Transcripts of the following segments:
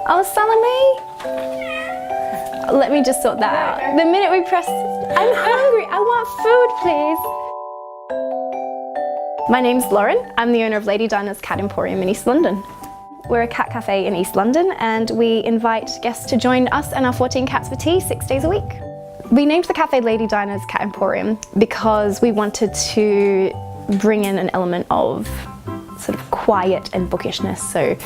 Oh, Salome! Let me just sort that out. The minute we press, I'm hungry, I want food, please. My name's Lauren. I'm the owner of Lady Dinah's Cat Emporium in East London. We're a cat cafe in East London, and we invite guests to join us and our 14 cats for tea 6 days a week. We named the cafe Lady Dinah's Cat Emporium because we wanted to bring in an element of sort of quiet and bookishness. So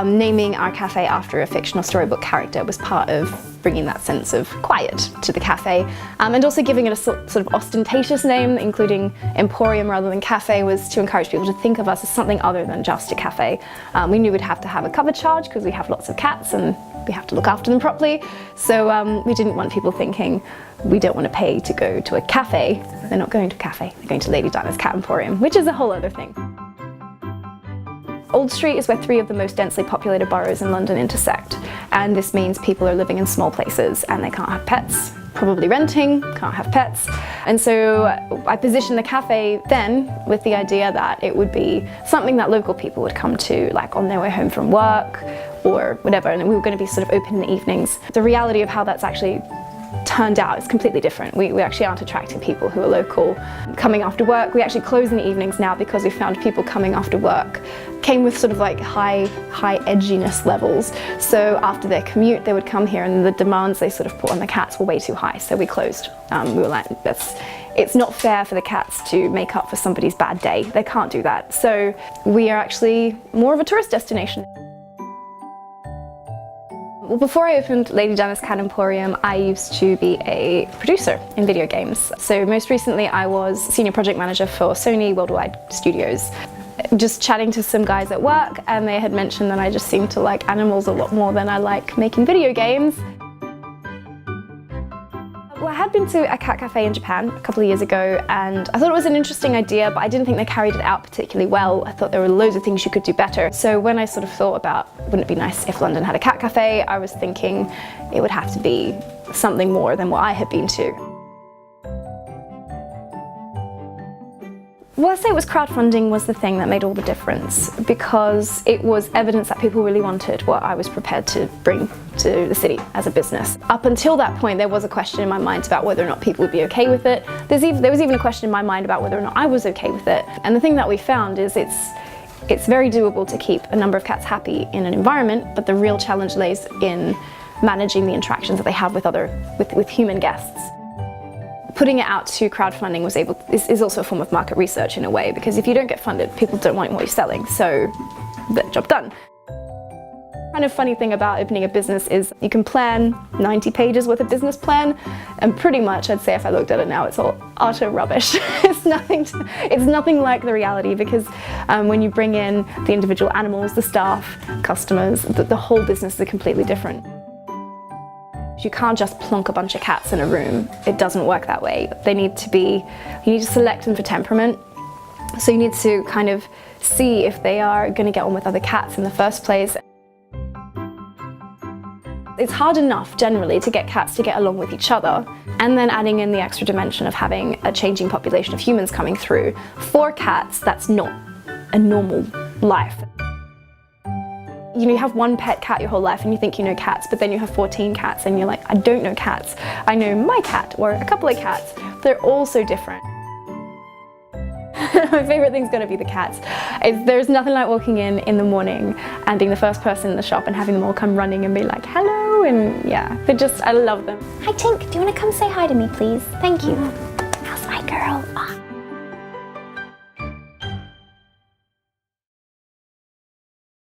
naming our cafe after a fictional storybook character was part of bringing that sense of quiet to the cafe, and also giving it a sort of ostentatious name, including Emporium rather than cafe, was to encourage people to think of us as something other than just a cafe. We knew we'd have to have a cover charge because we have lots of cats and we have to look after them properly, so we didn't want people thinking we don't want to pay to go to a cafe. They're not going to a cafe, they're going to Lady Dinah's Cat Emporium, which is a whole other thing. Old Street is where 3 of the most densely populated boroughs in London intersect, and this means people are living in small places and they can't have pets, probably renting, can't have pets. And so I positioned the cafe then with the idea that it would be something that local people would come to, like on their way home from work or whatever, and we were going to be sort of open in the evenings. The reality of how that's actually turned out is completely different. We actually aren't attracting people who are local coming after work. We actually close in the evenings now because we found people coming after work came with sort of like high edginess levels. So after their commute they would come here, and the demands they sort of put on the cats were way too high, so we closed. We were like, it's not fair for the cats to make up for somebody's bad day. They can't do that. So we are actually more of a tourist destination. Well, before I opened Lady Dinah's Cat Emporium, I used to be a producer in video games. So most recently I was senior project manager for Sony Worldwide Studios. Just chatting to some guys at work, and they had mentioned that I just seem to like animals a lot more than I like making video games. Well, I had been to a cat cafe in Japan a couple of years ago, and I thought it was an interesting idea, but I didn't think they carried it out particularly well. I thought there were loads of things you could do better. So when I sort of thought about, wouldn't it be nice if London had a cat cafe, I was thinking it would have to be something more than what I had been to. Well, I'd say it was crowdfunding was the thing that made all the difference, because it was evidence that people really wanted what I was prepared to bring to the city as a business. Up until that point, there was a question in my mind about whether or not people would be okay with it. There was even a question in my mind about whether or not I was okay with it. And the thing that we found is it's very doable to keep a number of cats happy in an environment, but the real challenge lays in managing the interactions that they have with human guests. Putting it out to crowdfunding is also a form of market research in a way, because if you don't get funded, people don't want what you're selling, so the job done. Kind of funny thing about opening a business is you can plan 90 pages worth of business plan, and pretty much I'd say if I looked at it now, it's all utter rubbish. It's nothing like the reality, because when you bring in the individual animals, the staff, customers, the whole business is completely different. You can't just plonk a bunch of cats in a room. It doesn't work that way. You need to select them for temperament. So you need to kind of see if they are going to get on with other cats in the first place. It's hard enough generally to get cats to get along with each other, and then adding in the extra dimension of having a changing population of humans coming through. For cats, that's not a normal life. You know, you have one pet cat your whole life and you think you know cats, but then you have 14 cats and you're like, I don't know cats. I know my cat or a couple of cats. They're all so different. My favourite thing's gonna be the cats. There's nothing like walking in the morning and being the first person in the shop and having them all come running and be like, hello, and yeah, I love them. Hi Tink, do you want to come say hi to me please? Thank you. How's my girl? Oh.